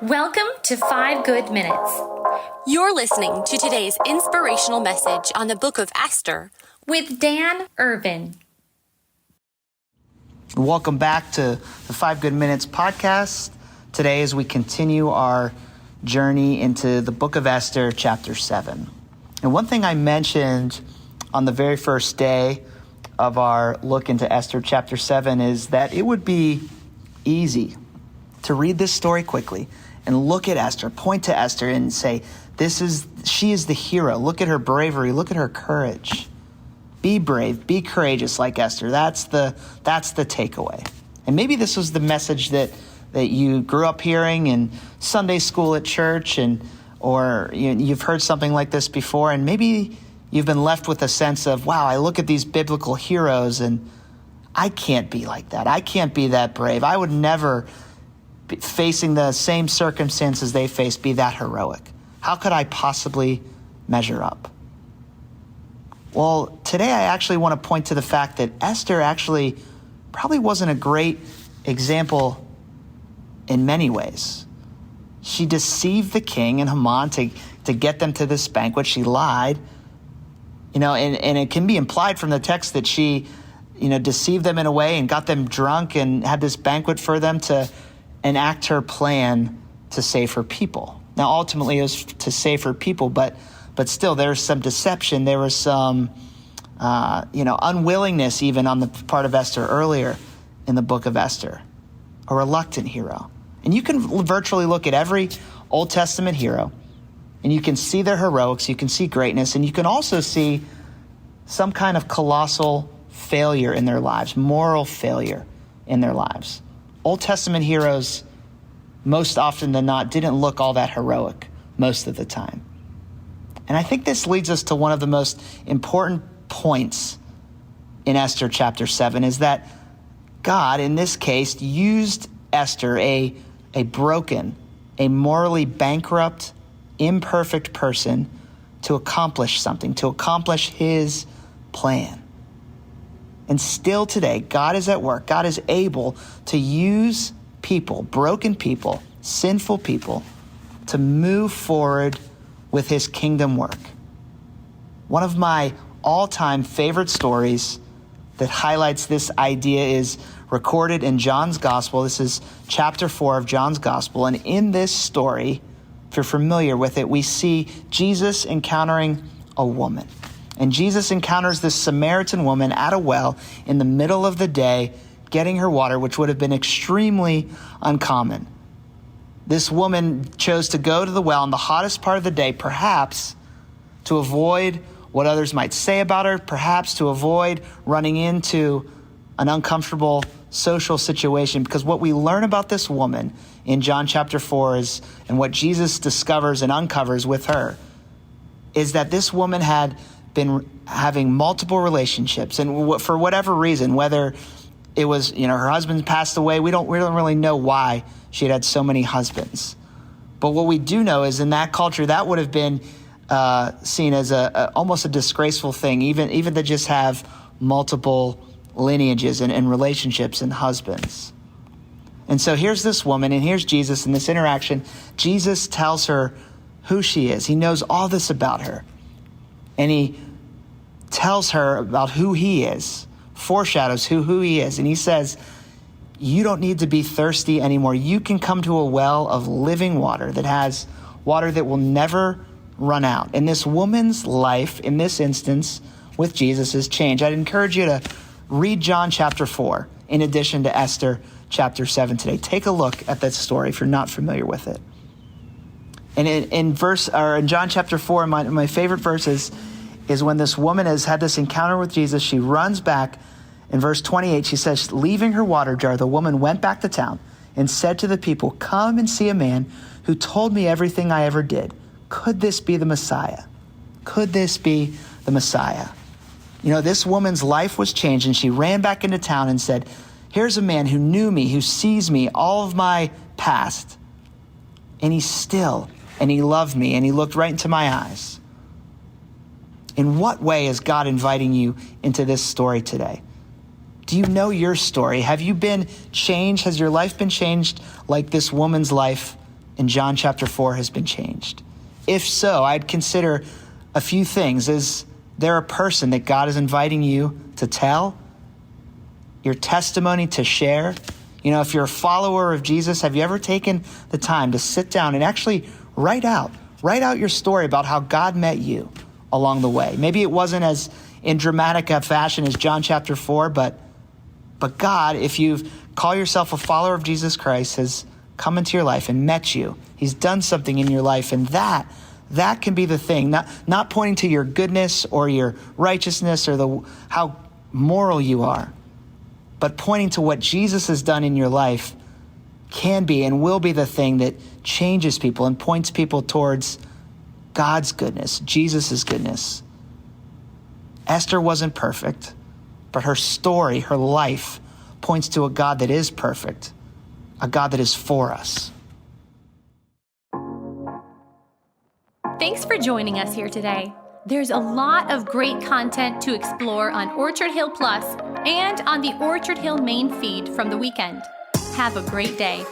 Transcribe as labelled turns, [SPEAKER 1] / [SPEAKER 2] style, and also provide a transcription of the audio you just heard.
[SPEAKER 1] Welcome to 5 Good Minutes
[SPEAKER 2] You're listening to today's inspirational message on the book of Esther
[SPEAKER 1] with Dan Irvin.
[SPEAKER 3] Welcome back to the 5 Good Minutes podcast. Today as we continue our journey into the book of Esther, chapter 7. And one thing I mentioned on the very first day of our look into Esther chapter 7 is that it would be easy to read this story quickly and look at Esther, point to Esther and say, she is the hero. Look at her bravery. Look at her courage. Be brave, be courageous like Esther. That's the takeaway. And maybe this was the message that you grew up hearing in Sunday school at church, or you've heard something like this before, and maybe you've been left with a sense of, wow, I look at these biblical heroes and I can't be like that. I can't be that brave. I would never, facing the same circumstances they faced, be that heroic. How could I possibly measure up? Well, today I actually want to point to the fact that Esther actually probably wasn't a great example in many ways. She deceived the king and Haman to get them to this banquet. She lied, and it can be implied from the text that she, deceived them in a way and got them drunk and had this banquet for them to enact her plan to save her people. Now, ultimately, it was to save her people, but still, there was some deception. There was some, unwillingness even on the part of Esther earlier in the book of Esther, a reluctant hero. And you can virtually look at every Old Testament hero, and you can see their heroics, you can see greatness, and you can also see some kind of colossal failure in their lives, moral failure in their lives. Old Testament heroes, most often than not, didn't look all that heroic most of the time. And I think this leads us to one of the most important points in Esther chapter 7, is that God, in this case, used Esther, a broken, a morally bankrupt, imperfect person, to accomplish something, to accomplish his plan. And still today, God is at work. God is able to use people, broken people, sinful people, to move forward with his kingdom work. One of my all-time favorite stories that highlights this idea is recorded in John's Gospel. This is chapter 4 of John's Gospel. And in this story, if you're familiar with it, we see Jesus encountering a woman. And Jesus encounters this Samaritan woman at a well in the middle of the day, getting her water, which would have been extremely uncommon. This woman chose to go to the well in the hottest part of the day, perhaps to avoid what others might say about her, perhaps to avoid running into an uncomfortable social situation. Because what we learn about this woman in John chapter 4 is, and what Jesus discovers and uncovers with her, is that this woman had been having multiple relationships, and for whatever reason, whether it was, her husband passed away, we don't really know why she had so many husbands. But what we do know is in that culture, that would have been seen as almost a disgraceful thing, even to just have multiple lineages and relationships and husbands. And so here's this woman, and here's Jesus in this interaction. Jesus tells her who she is. He knows all this about her. And he tells her about who he is, foreshadows who he is. And he says, you don't need to be thirsty anymore. You can come to a well of living water that has water that will never run out. And this woman's life, in this instance, with Jesus is changed. I'd encourage you to read John chapter 4 in addition to Esther chapter 7 today. Take a look at that story if you're not familiar with it. And in John chapter 4, my favorite verses is when this woman has had this encounter with Jesus. She runs back. In verse 28, she says, leaving her water jar, the woman went back to town and said to the people, come and see a man who told me everything I ever did. Could this be the Messiah? Could this be the Messiah? This woman's life was changed, and she ran back into town and said, here's a man who knew me, who sees me, all of my past. And he loved me, and he looked right into my eyes. In what way is God inviting you into this story today? Do you know your story? Have you been changed? Has your life been changed like this woman's life in John chapter 4 has been changed? If so, I'd consider a few things. Is there a person that God is inviting you to tell? Your testimony to share? You know, if you're a follower of Jesus, have you ever taken the time to sit down and actually write out your story about how God met you along the way? Maybe it wasn't as in dramatic a fashion as John chapter 4, but God, if you call yourself a follower of Jesus Christ, has come into your life and met you. He's done something in your life, and that can be the thing. Not pointing to your goodness or your righteousness or how moral you are, but pointing to what Jesus has done in your life can be and will be the thing that changes people and points people towards God's goodness, Jesus' goodness. Esther wasn't perfect, but her story, her life, points to a God that is perfect, a God that is for us.
[SPEAKER 1] Thanks for joining us here today. There's a lot of great content to explore on Orchard Hill Plus and on the Orchard Hill main feed from the weekend. Have a great day.